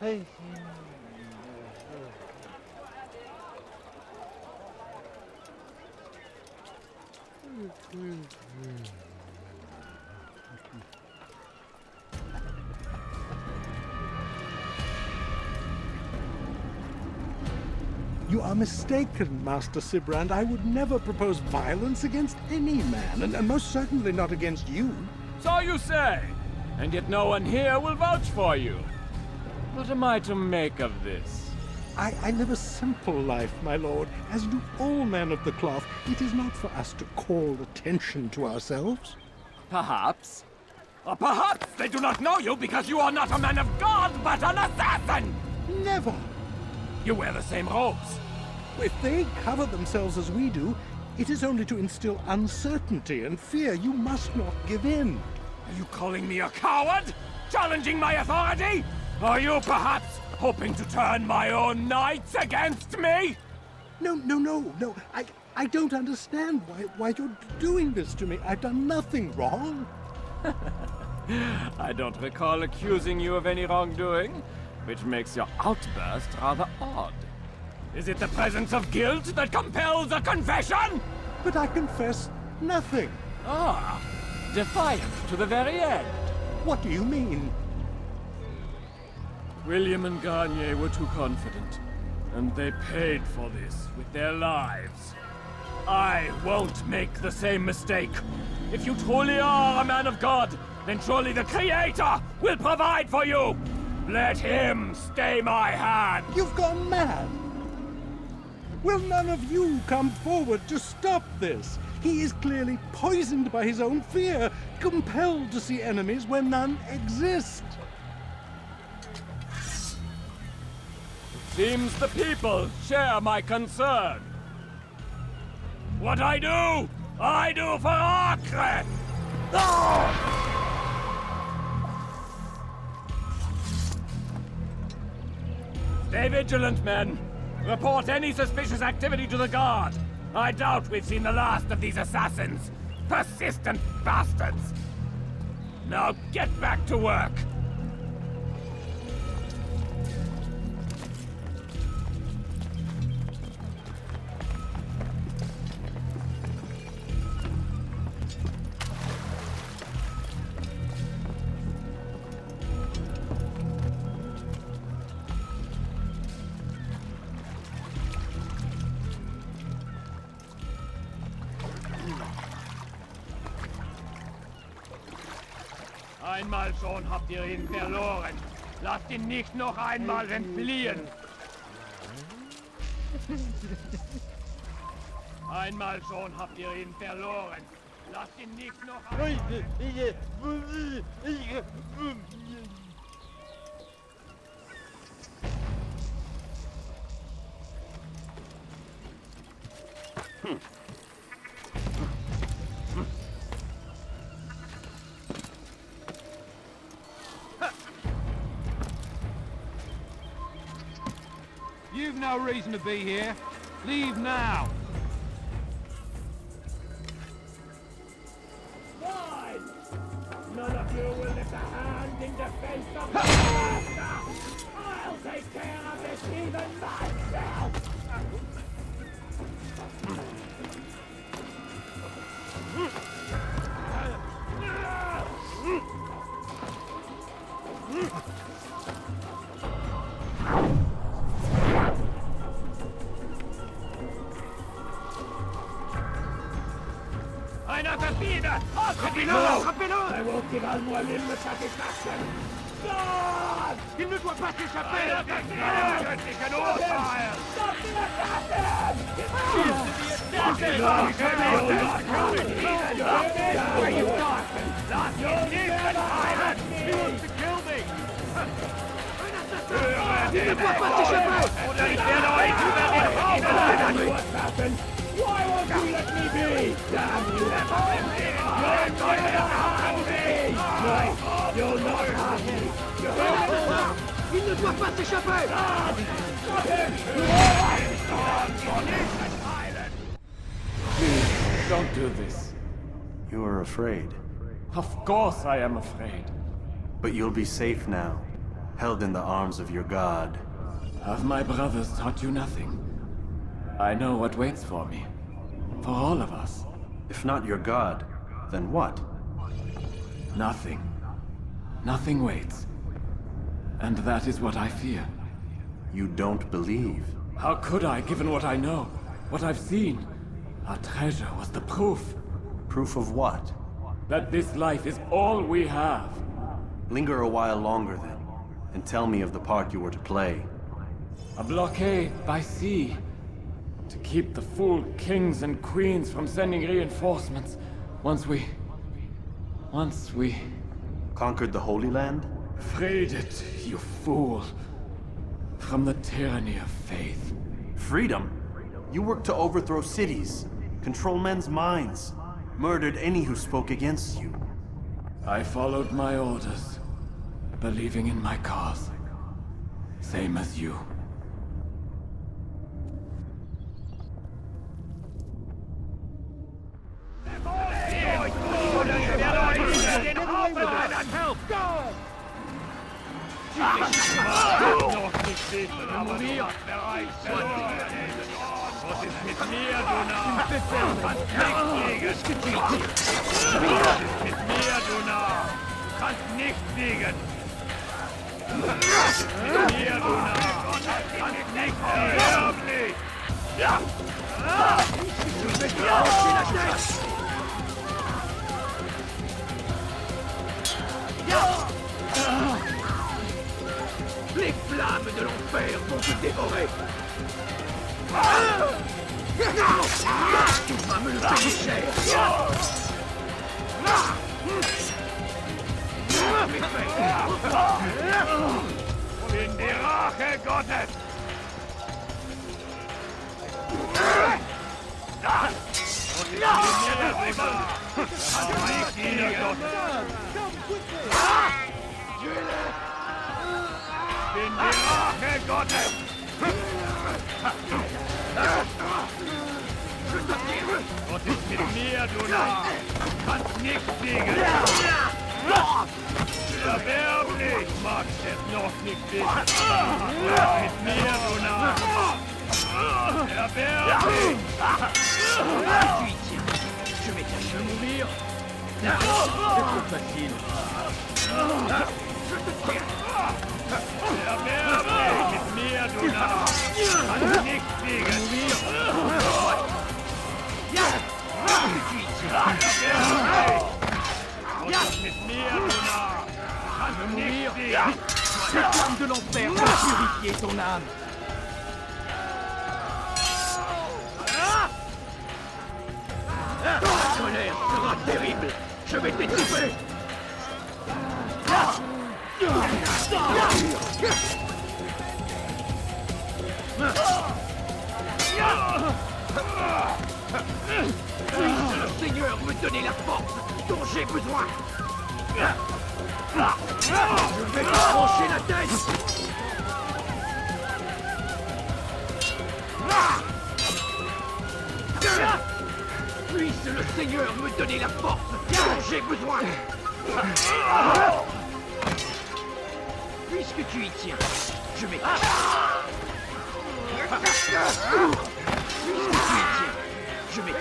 You are mistaken, Master Sibrand. I would never propose violence against any man, and most certainly not against you. So you say, and yet no one here will vouch for you. What am I to make of this? I live a simple life, my lord, as do all men of the cloth. It is not for us to call attention to ourselves. Perhaps. Or perhaps they do not know you because you are not a man of God, but an assassin! Never! You wear the same robes. If they cover themselves as we do, it is only to instill uncertainty and fear. You must not give in. Are you calling me a coward? Challenging my authority? Are you perhaps hoping to turn my own knights against me? No. I don't understand why you're doing this to me. I've done nothing wrong. I don't recall accusing you of any wrongdoing, which makes your outburst rather odd. Is it the presence of guilt that compels a confession? But I confess nothing. Ah, defiant to the very end. What do you mean? William and Garnier were too confident, and they paid for this with their lives. I won't make the same mistake. If you truly are a man of God, then surely the Creator will provide for you! Let him stay my hand! You've gone mad! Will none of you come forward to stop this? He is clearly poisoned by his own fear, compelled to see enemies where none exist. Seems the people share my concern. What I do for Acre! Stay vigilant, men. Report any suspicious activity to the guard. I doubt we've seen the last of these assassins. Persistent bastards. Now get back to work. Einmal schon habt ihr ihn verloren. Lasst ihn nicht noch einmal entfliehen. Einmal schon habt ihr ihn verloren. Lasst ihn nicht noch einmal... You've no reason to be here. Leave now. Fine! None of you will lift a hand in defense of the master! I'll take care of this even myself! Einer verbiete! Attrapez-le! I won't give Al-Mualim the satisfaction! God! Il ne doit pas s'échapper! Göttlichen Urteil! Stop the assassin! You Last He wants to kill me! Il ne doit pas s'échapper! Oder ich werde euch übernehmen! Assassin! Why won't you let me be? Damn you! You're going to harm me! No, you'll not harm me! Il ne doit pas s'échapper! Stop him! Please, don't do this. You are afraid, Of course I am afraid. but you'll be safe now. held in the arms of your god. Have my brothers taught you nothing? I know what waits for me. For all of us. If not your god, then what? Nothing. Nothing waits. And that is what I fear. You don't believe. How could I, given what I know? What I've seen? Our treasure was the proof. Proof of what? That this life is all we have. Linger a while longer then, and tell me of the part you were to play. A blockade by sea. To keep the fool kings and queens from sending reinforcements. Once we... Conquered the Holy Land? freed it, you fool. From the tyranny of faith. Freedom? You worked to overthrow cities, control men's minds, murdered any who spoke against you. I followed my orders, believing in my cause. Same as you. Help! God! Was ist mit mir, du Narr? Du kannst nicht fliegen! Was ist mit mir, du Narr? Du kannst nicht fliegen! Ja! Les flammes de l'enfer vont te dévorer! Tu vas me le payer cher! In die Rache Gottes! In die Rache Gottes! Was ist mit mir, du Narr? Du kannst nicht fliegen! Erbärmlich! Magst es noch nicht wissen! Was ist mit mir, du Narr? Erbärmlich! Je vais te mourir! C'est trop facile! Je te tiens! Erbärmlich mit mir, du Narr! Kannst nicht fliegen! Erbärmlich! Was ist mit mir, du Narr? Kannst nicht fliegen! Les flammes de l'enfer vont purifier ton âme. La colère sera terrible! Je vais t'étouffer! Puisse le Seigneur me donner la force dont j'ai besoin! Je vais te trancher la tête! Puisse le Seigneur me donner la force dont j'ai besoin! Puisque tu y tiens, je vais... Puisque tu y tiens, je vais...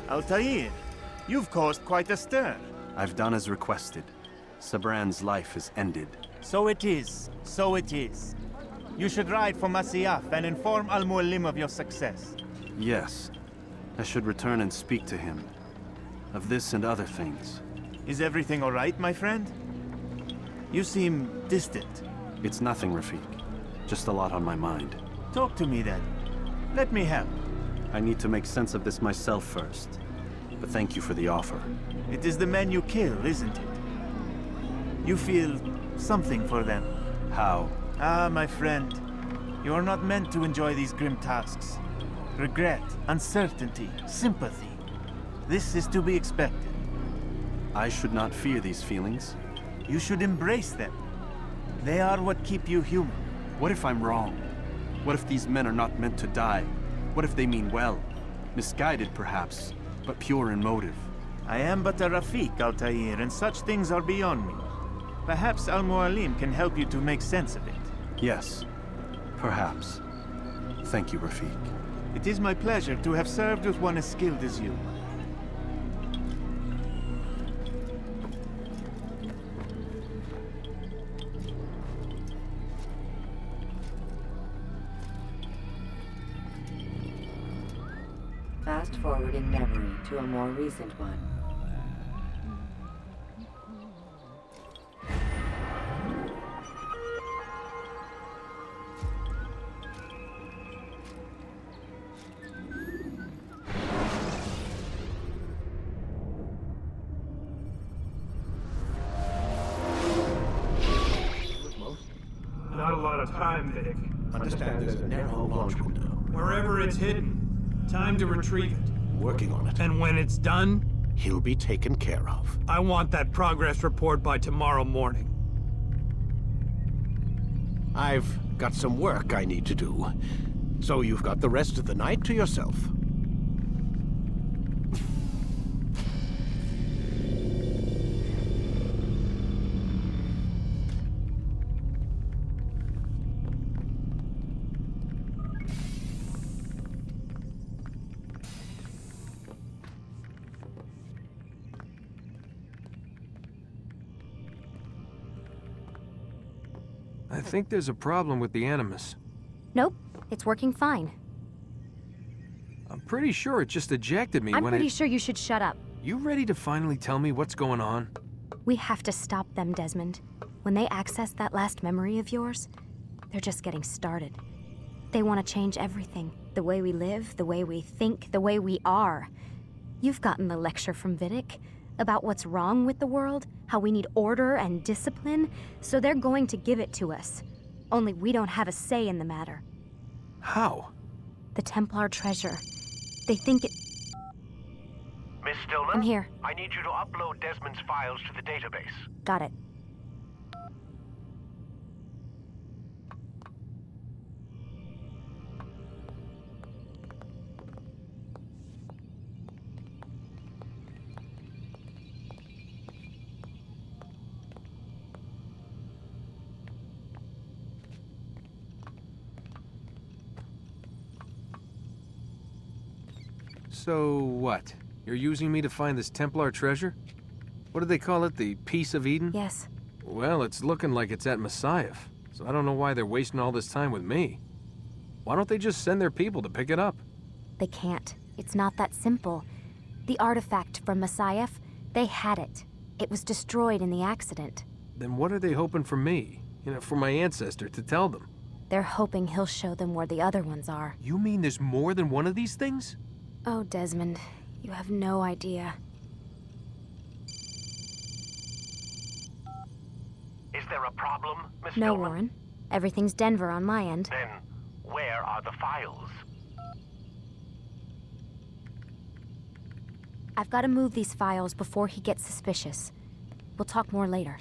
Altair, you've caused quite a stir. I've done as requested. Sibrand's life is ended. So it is. So it is. You should ride for Masyaf and inform Al-Mualim of your success. Yes. I should return and speak to him. Of this and other things. Is everything all right, my friend? You seem distant. It's nothing, Rafik. Just a lot on my mind. Talk to me then. Let me help. I need to make sense of this myself first. But thank you for the offer. It is the men you kill, isn't it? You feel something for them. How? Ah, my friend. You are not meant to enjoy these grim tasks. Regret, uncertainty, sympathy. This is to be expected. I should not fear these feelings. You should embrace them. They are what keep you human. What if I'm wrong? What if these men are not meant to die? What if they mean well? Misguided, perhaps, but pure in motive. I am but a Rafik, Altair, and such things are beyond me. Perhaps Al-Mualim can help you to make sense of it. Yes, perhaps. Thank you, Rafik. It is my pleasure to have served with one as skilled as you. Fast forwarding memory to a more recent one. Not a lot of time, Vic. Understand there's a narrow launch window. Wherever it's hidden, time to retrieve it. Working on it. And when it's done, He'll be taken care of. I want that progress report by tomorrow morning. I've got some work I need to do. So you've got the rest of the night to yourself. I think there's a problem with the Animus. Nope, it's working fine. I'm pretty sure it just ejected me I'm when pretty sure you should shut up. You ready to finally tell me what's going on? We have to stop them, Desmond. When they access that last memory of yours, they're just getting started. They want to change everything. The way we live, the way we think, the way we are. You've gotten the lecture from Vidic about what's wrong with the world, how we need order and discipline, so they're going to give it to us. Only we don't have a say in the matter. How? The Templar treasure. They think it... Miss Stillman? I'm here. I need you to upload Desmond's files to the database. Got it. So what? You're using me to find this Templar treasure? What do they call it, the Piece of Eden? Yes. Well, it's looking like it's at Messiah, so I don't know why they're wasting all this time with me. Why don't they just send their people to pick it up? They can't. It's not that simple. The artifact from Messiah, they had it. It was destroyed in the accident. Then what are they hoping for me? For my ancestor to tell them? They're hoping he'll show them where the other ones are. You mean there's more than one of these things? Oh, Desmond, you have no idea. Is there a problem, Miss No, Stillman? Warren. Everything's Denver on my end. Then, where are the files? I've got to move these files before he gets suspicious. We'll talk more later.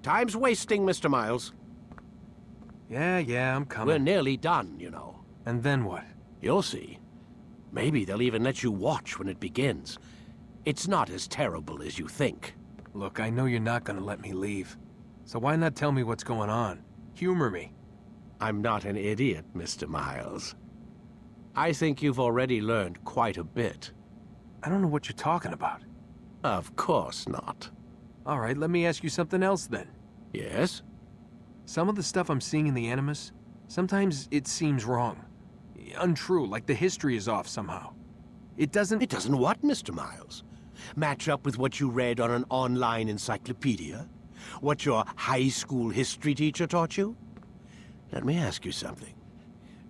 Time's wasting, Mr. Miles. Yeah, I'm coming. We're nearly done, you know. And then what? You'll see. Maybe they'll even let you watch when it begins. It's not as terrible as you think. Look, I know you're not gonna let me leave. So why not tell me what's going on? Humor me. I'm not an idiot, Mr. Miles. I think you've already learned quite a bit. I don't know what you're talking about. Of course not. All right, let me ask you something else then. Yes? Some of the stuff I'm seeing in the Animus, sometimes it seems wrong. Untrue, like the history is off somehow. It doesn't... It doesn't what, Mr. Miles? Match up with what you read on an online encyclopedia? What your high school history teacher taught you? Let me ask you something.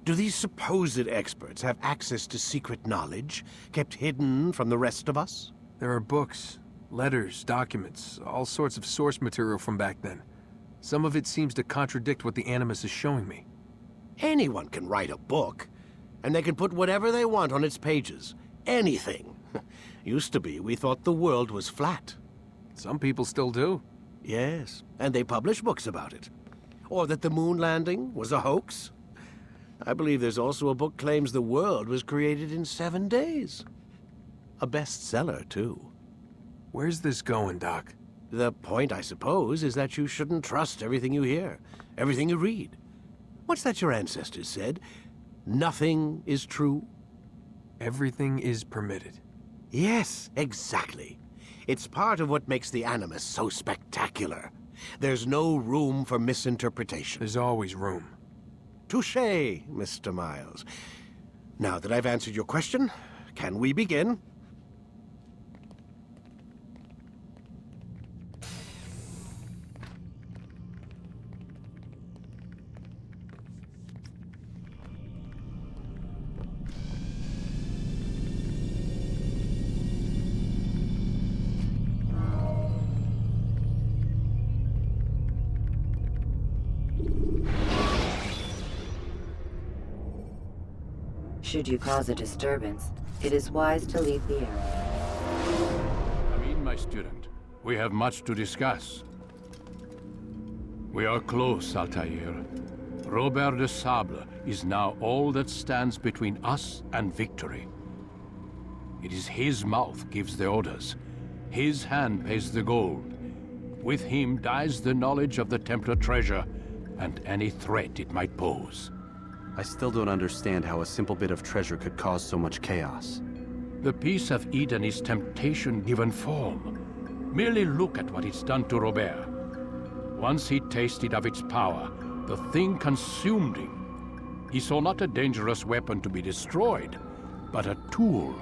Do these supposed experts have access to secret knowledge kept hidden from the rest of us? There are books, letters, documents, all sorts of source material from back then. Some of it seems to contradict what the Animus is showing me. Anyone can write a book, and they can put whatever they want on its pages. Anything. Used to be, we thought the world was flat. Some people still do. Yes, and they publish books about it. Or that the moon landing was a hoax. I believe there's also a book claims the world was created in 7 days. A bestseller, too. Where's this going, Doc? The point, I suppose, is that you shouldn't trust everything you hear, everything you read. What's that your ancestors said? Nothing is true? Everything is permitted. Yes, exactly. It's part of what makes the Animus so spectacular. There's no room for misinterpretation. There's always room. Touché, Mr. Miles. Now that I've answered your question, can we begin? Should you cause a disturbance, it is wise to leave the area. Come in, my student. We have much to discuss. We are close, Altair. Robert de Sable is now all that stands between us and victory. It is his mouth gives the orders. His hand pays the gold. With him dies the knowledge of the Templar treasure and any threat it might pose. I still don't understand how a simple bit of treasure could cause so much chaos. The Peace of Eden is temptation given form. Merely look at what it's done to Robert. Once he tasted of its power, the thing consumed him. He saw not a dangerous weapon to be destroyed, but a tool.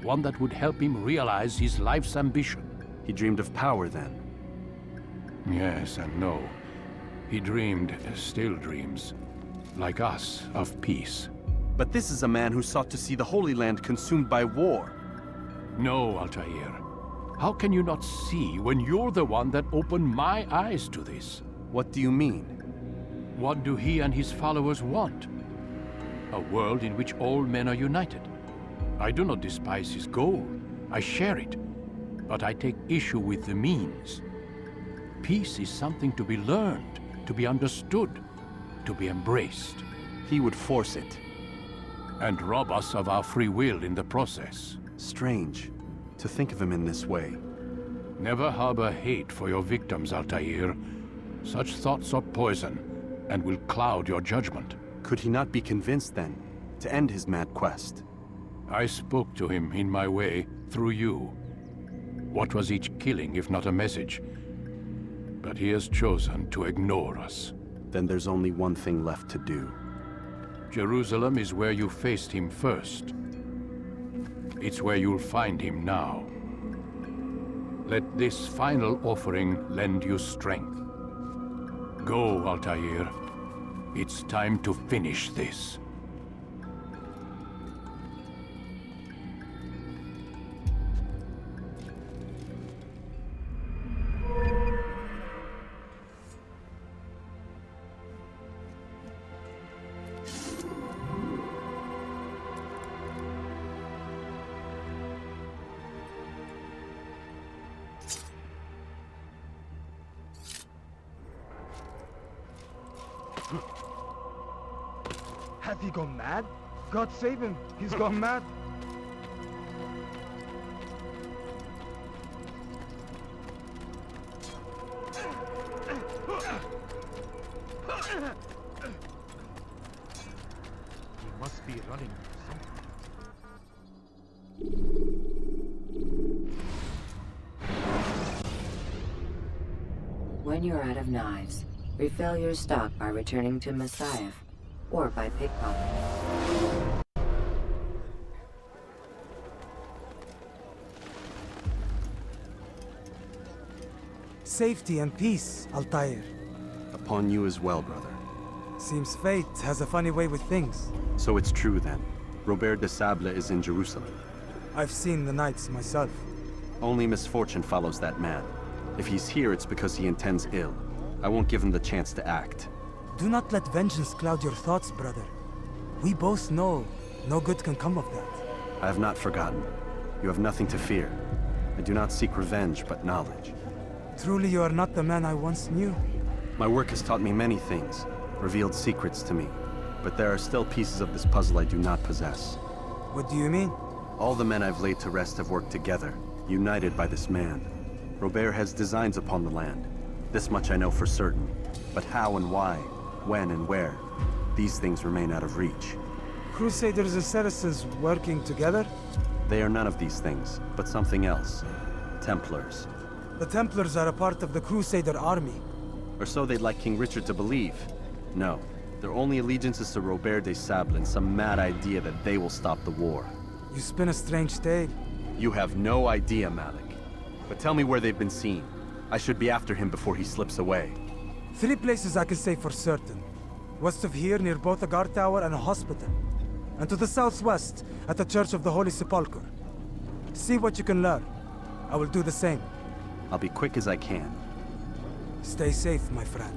One that would help him realize his life's ambition. He dreamed of power then? Yes and no. He dreamed, still dreams, like us, of peace. But this is a man who sought to see the Holy Land consumed by war. No, Altair. How can you not see when you're the one that opened my eyes to this? What do you mean? What do he and his followers want? A world in which all men are united. I do not despise his goal. I share it. But I take issue with the means. Peace is something to be learned, to be understood, to be embraced. He would force it. And rob us of our free will in the process. Strange to think of him in this way. Never harbor hate for your victims, Altair. Such thoughts are poison and will cloud your judgment. Could he not be convinced then to end his mad quest? I spoke to him in my way, through you. What was each killing if not a message? But he has chosen to ignore us. Then there's only one thing left to do. Jerusalem is where you faced him first. It's where you'll find him now. Let this final offering lend you strength. Go, Altair. It's time to finish this. Has he gone mad? God save him, he's gone mad. He must be running something. When you're out of knives, refill your stock by returning to Messiah, or by pickpocketing. Safety and peace, Altair. Upon you as well, brother. Seems fate has a funny way with things. So it's true then. Robert de Sable is in Jerusalem. I've seen the knights myself. Only misfortune follows that man. If he's here, it's because he intends ill. I won't give him the chance to act. Do not let vengeance cloud your thoughts, brother. We both know no good can come of that. I have not forgotten. You have nothing to fear. I do not seek revenge, but knowledge. Truly, you are not the man I once knew. My work has taught me many things, revealed secrets to me. But there are still pieces of this puzzle I do not possess. What do you mean? All the men I've laid to rest have worked together, united by this man. Robert has designs upon the land. This much I know for certain. But how and why, when and where, these things remain out of reach. Crusaders and Saracens working together? They are none of these things, but something else. Templars. The Templars are a part of the Crusader army. Or so they'd like King Richard to believe. No, their only allegiance is to Robert de Sable and some mad idea that they will stop the war. You spin a strange tale. You have no idea, Malik. But tell me where they've been seen. I should be after him before he slips away. 3 places I can say for certain. West of here, near both a guard tower and a hospital. And to the southwest, at the Church of the Holy Sepulchre. See what you can learn. I will do the same. I'll be quick as I can. Stay safe, my friend.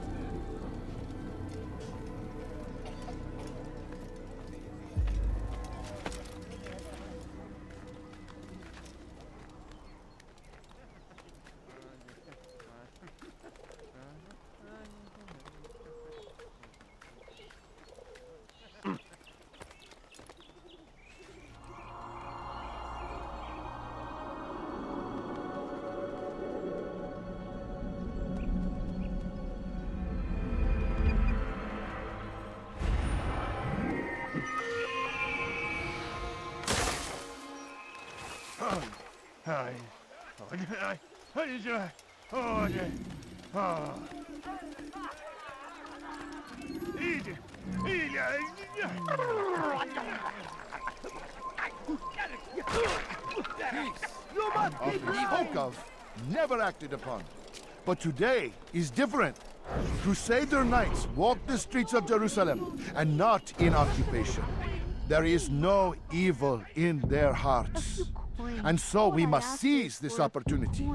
Often spoke of, never acted upon. But today is different. Crusader knights walk the streets of Jerusalem, and not in occupation. There is no evil in their hearts. And so we must seize this opportunity.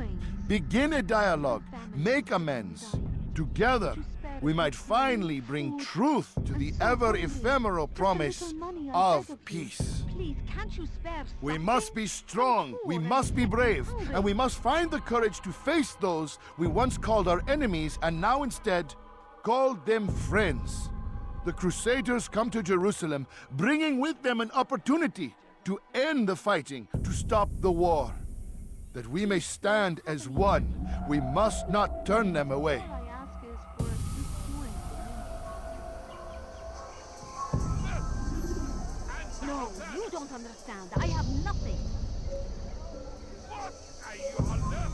Begin a dialogue, make amends. Together, we might finally bring truth to the ever-ephemeral promise of peace. We must be strong, we must be brave, and we must find the courage to face those we once called our enemies and now instead call them friends. The Crusaders come to Jerusalem, bringing with them an opportunity to end the fighting, to stop the war. That we may stand as one, we must not turn them away. No, you don't understand. I have nothing. What are you under?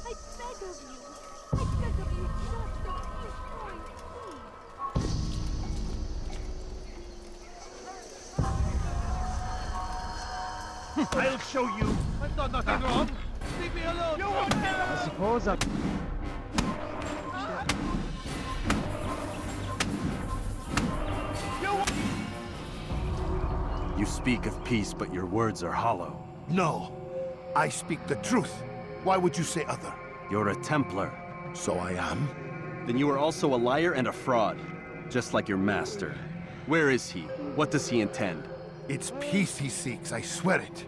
I beg of you. I beg of you, just don't destroy me. I'll show you. I've done nothing wrong. Leave me alone. You won't get it. I suppose I... You speak of peace, but your words are hollow. No, I speak the truth. Why would you say other? You're a Templar. So I am. Then you are also a liar and a fraud, just like your master. Where is he? What does he intend? It's peace he seeks, I swear it.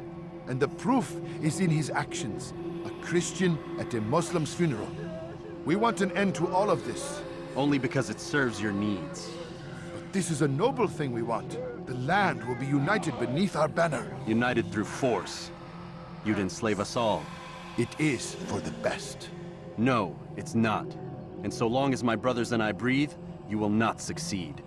And the proof is in his actions. A Christian at a Muslim's funeral. We want an end to all of this. Only because it serves your needs. But this is a noble thing we want. The land will be united beneath our banner. United through force. You'd enslave us all. It is for the best. No, it's not. And so long as my brothers and I breathe, You will not succeed.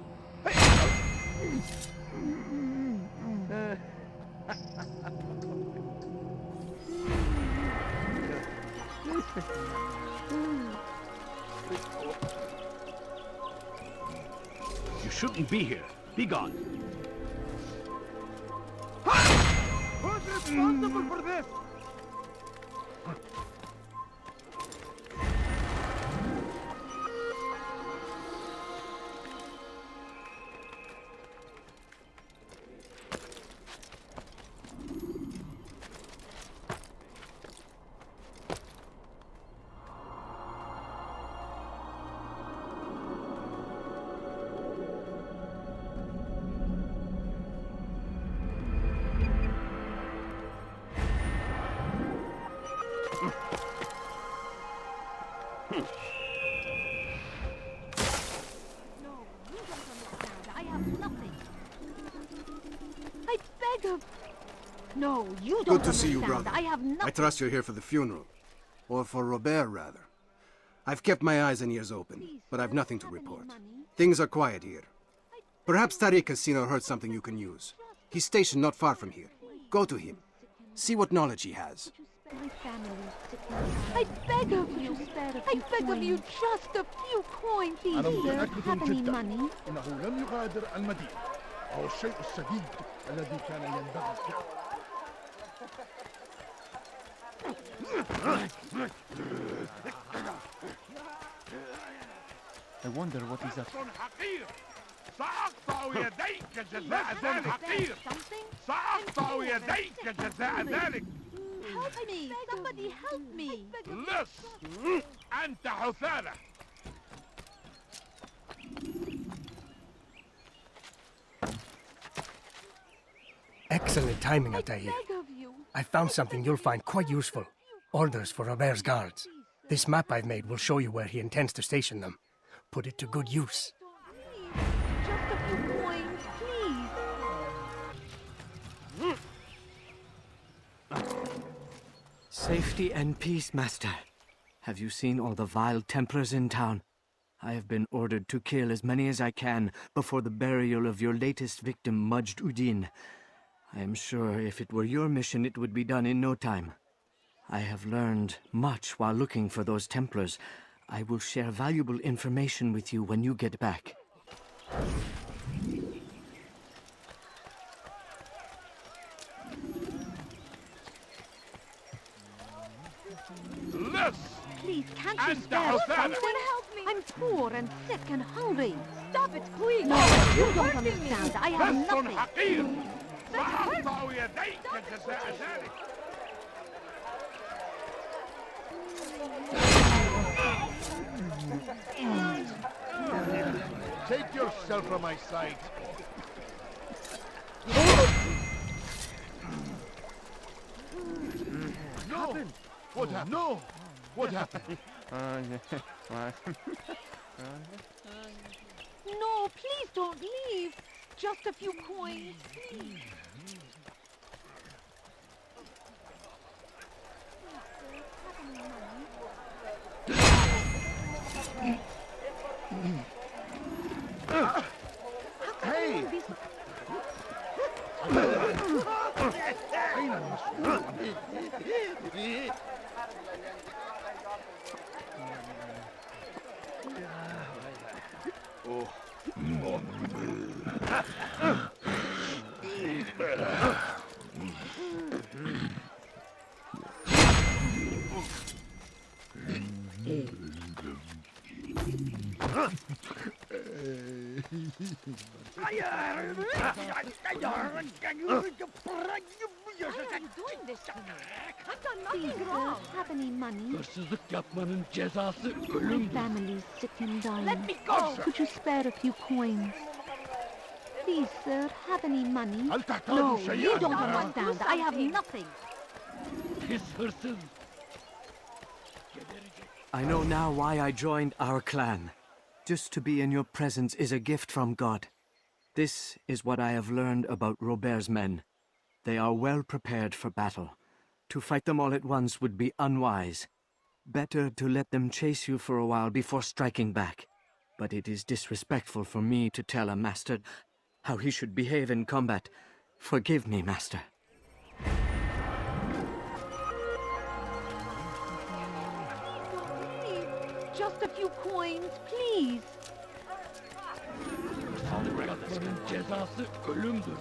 You shouldn't be here. Be gone. Who's responsible for this? No, you don't Good to see you, understand. brother. I have nothing. I trust you're here for the funeral. Or for Robert, rather. I've kept my eyes and ears open, but I've nothing to report. Things are quiet here. Perhaps Tariq has seen or heard something you can use. He's stationed not far from here. Go to him. See what knowledge he has. My family. I beg of you. I beg of you, just a few coins, please, sir. Have any money? إنه لم يغادر المدينة وهو الشيء السديد الذي كان ينبغي فعله. I wonder what he's up to. حقير سأقطع يديك جزاء ذلك حقير سأقطع يديك جزاء ذلك Help me! Somebody help me! لص أنت حثالة Excellent timing, Altair. I found something you'll find quite useful. Orders for Robert's guards. This map I've made will show you where he intends to station them. Put it to good use. Just a few coins, please! Safety and peace, Master. Have you seen all the vile Templars in town? I have been ordered to kill as many as I can before the burial of your latest victim, Majd Udin. I am sure if it were your mission, it would be done in no time. I have learned much while looking for those Templars. I will share valuable information with you when you get back. Please, can't you spare something? Help me! I'm poor and sick and hungry. Stop it, please! No, you don't understand. I have nothing. حقير سأقطع يديك جزاء ذلك Take yourself from my sight. No! What happened? No! What happened? No, please don't leave. Just a few coins, please. Hey! Please, sir, have any money? Hırsızlık yapmanın cezası ölümdür. My family's sick and dying. Let me go, sir. Could you spare a few coins? Please, sir, have any money? هل تحتاج No, شيئا؟ you don't understand. I have nothing. Pis hırsız. I know now why I joined our clan. Just to be in your presence is a gift from God. This is what I have learned about Robert's men. They are well prepared for battle. To fight them all at once would be unwise. Better to let them chase you for a while before striking back. but it is disrespectful for me to tell a master how he should behave in combat. Forgive me, master. Please, just a few coins, please. Yapmanın cezası ölümdür.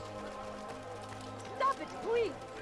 Stop it, please.